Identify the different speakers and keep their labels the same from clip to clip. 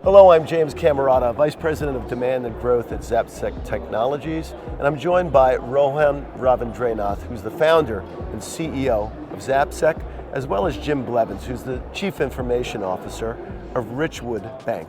Speaker 1: Hello, I'm James Cammarata, Vice President of Demand and Growth at ZapSec Technologies, and I'm joined by Rohan Ravindranath, who's the founder and CEO of ZapSec, as well as Jim Blevins, who's the Chief Information Officer of Richwood Bank.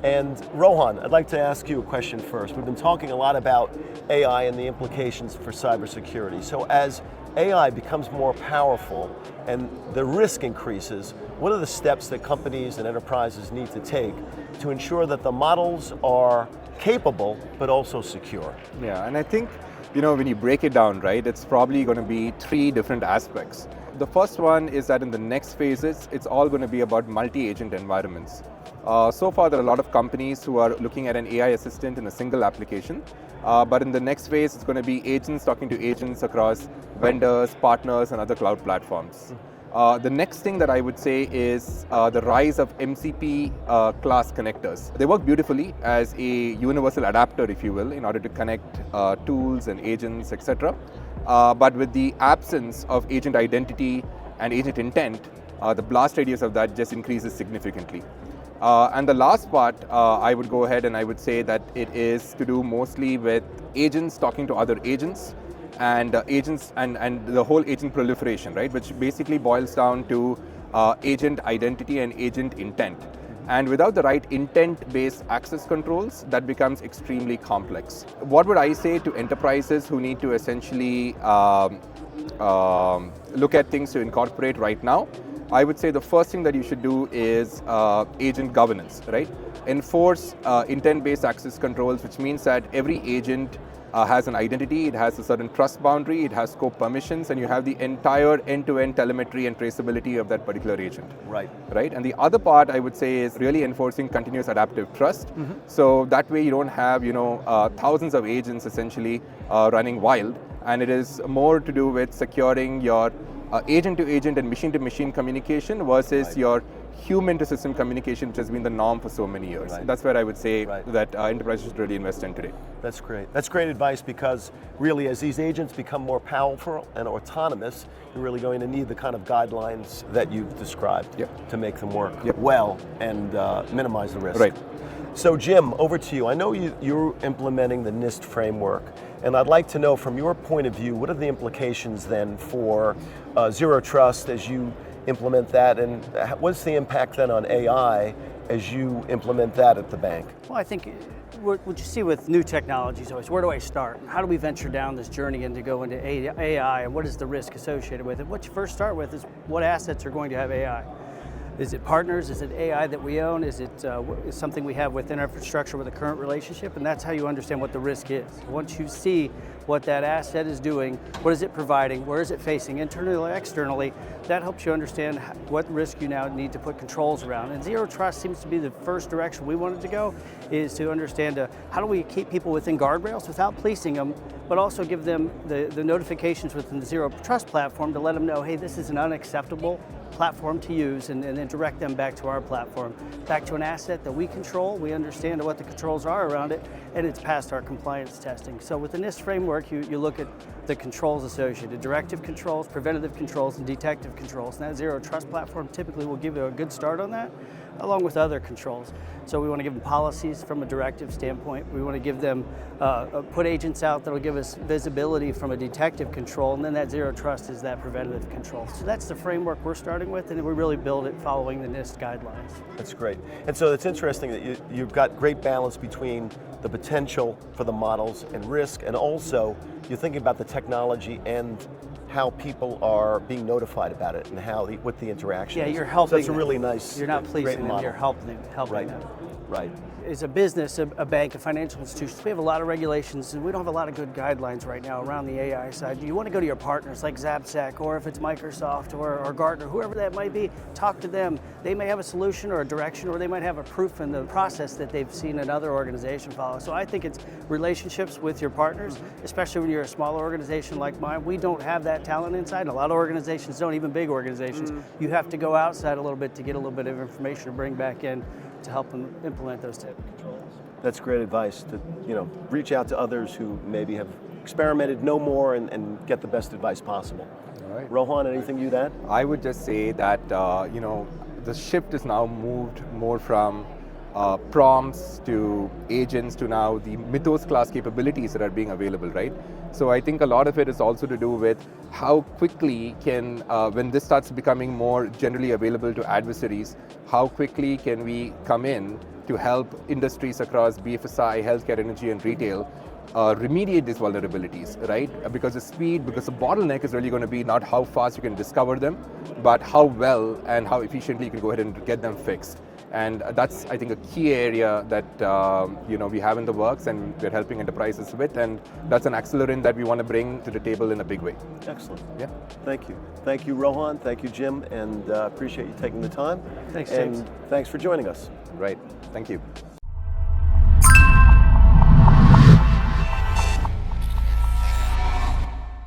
Speaker 1: And Rohan, I'd like to ask you a question first. We've been talking a lot about AI and the implications for cybersecurity. So as AI becomes more powerful and the risk increases, what are the steps that companies and enterprises need to take to ensure that the models are capable but also secure?
Speaker 2: Yeah, and I think, when you break it down, right, it's probably going to be three different aspects. The first one is that in the next phases, it's all going to be about multi-agent environments. So far, there are a lot of companies who are looking at an AI assistant in a single application. But in the next phase, it's going to be agents talking to agents across vendors, partners, and other cloud platforms. The next thing that I would say is the rise of MCP class connectors. They work beautifully as a universal adapter, if you will, in order to connect tools and agents, etc. But with the absence of agent identity and agent intent, the blast radius of that just increases significantly. And the last part, I would go ahead and I would say that it is to do mostly with agents talking to other agents and agents and the whole agent proliferation, right? Which basically boils down to agent identity and agent intent. And without the right intent-based access controls, that becomes extremely complex. What would I say to enterprises who need to essentially look at things to incorporate right now? I would say the first thing that you should do is agent governance, right? Enforce intent-based access controls, which means that every agent has an identity, it has a certain trust boundary, it has scope permissions, and you have the entire end-to-end telemetry and traceability of that particular agent.
Speaker 1: Right.
Speaker 2: Right. And the other part I would say is really enforcing continuous adaptive trust. Mm-hmm. So that way you don't have thousands of agents essentially running wild, and it is more to do with securing your agent-to-agent and machine-to-machine communication versus your human-to-system communication, which has been the norm for so many years.
Speaker 1: Right.
Speaker 2: That's where I would say that enterprises should really invest in today.
Speaker 1: That's great. That's great advice, because really as these agents become more powerful and autonomous, you're really going to need the kind of guidelines that you've described to make them work well and minimize the risk.
Speaker 2: Right.
Speaker 1: So Jim, over to you. I know you're implementing the NIST framework, and I'd like to know from your point of view, what are the implications then for Zero Trust as you implement that, and what's the impact then on AI as you implement that at the bank?
Speaker 3: Well, I think what you see with new technologies always, where do I start? How do we venture down this journey and to go into AI, and what is the risk associated with it? What you first start with is what assets are going to have AI. Is it partners? Is it AI that we own? Is it something we have within our infrastructure with a current relationship? And that's how you understand what the risk is. Once you see what that asset is doing, what is it providing, where is it facing, internally or externally, that helps you understand what risk you now need to put controls around. And Zero Trust seems to be the first direction we wanted to go, is to understand how do we keep people within guardrails without policing them, but also give them the notifications within the Zero Trust platform to let them know, hey, this is an unacceptable platform to use, and then direct them back to our platform, back to an asset that we control, we understand what the controls are around it, and it's passed our compliance testing. So with the NIST framework, you look at the controls associated, directive controls, preventative controls, and detective controls. And that Zero Trust platform typically will give you a good start on that, along with other controls. So we want to give them policies from a directive standpoint. We want to give them, put agents out that will give us visibility from a detective control, and then that Zero Trust is that preventative control. So that's the framework we're starting with, and we really build it following the NIST guidelines.
Speaker 1: That's great. And so it's interesting that you've got great balance between the potential for the models and risk, and also you're thinking about the technology and how people are being notified about it and what the interaction is.
Speaker 3: You're helping.
Speaker 1: So that's a really nice,
Speaker 3: you're not policing them, you're helping them.
Speaker 1: Right.
Speaker 3: As a business, a bank, a financial institution, we have a lot of regulations, and we don't have a lot of good guidelines right now around the AI side. You want to go to your partners like ZapSec, or if it's Microsoft or Gartner, whoever that might be, talk to them. They may have a solution or a direction, or they might have a proof in the process that they've seen another organization follow. So I think it's relationships with your partners, especially when you're a smaller organization like mine. We don't have that talent inside. A lot of organizations don't, even big organizations. You have to go outside a little bit to get a little bit of information to bring back in to help them implement those type of controls.
Speaker 1: That's great advice, to reach out to others who maybe have experimented, know more, and get the best advice possible.
Speaker 2: All right.
Speaker 1: Rohan, anything you'd add?
Speaker 2: I would just say that the shift is now moved more from prompts to agents to now the Mythos class capabilities that are being available, right? So I think a lot of it is also to do with how quickly can, when this starts becoming more generally available to adversaries, how quickly can we come in to help industries across BFSI, healthcare, energy, and retail remediate these vulnerabilities, right? Because the speed, because the bottleneck is really going to be not how fast you can discover them, but how well and how efficiently you can go ahead and get them fixed. And that's, I think, a key area that we have in the works and we're helping enterprises with, and that's an accelerant that we want to bring to the table in a big way.
Speaker 1: Excellent.
Speaker 2: Yeah.
Speaker 1: Thank you. Thank you, Rohan. Thank you, Jim, and appreciate you taking the time.
Speaker 3: Thanks,
Speaker 1: and
Speaker 3: James.
Speaker 1: thanks for joining us.
Speaker 2: Right. Thank you.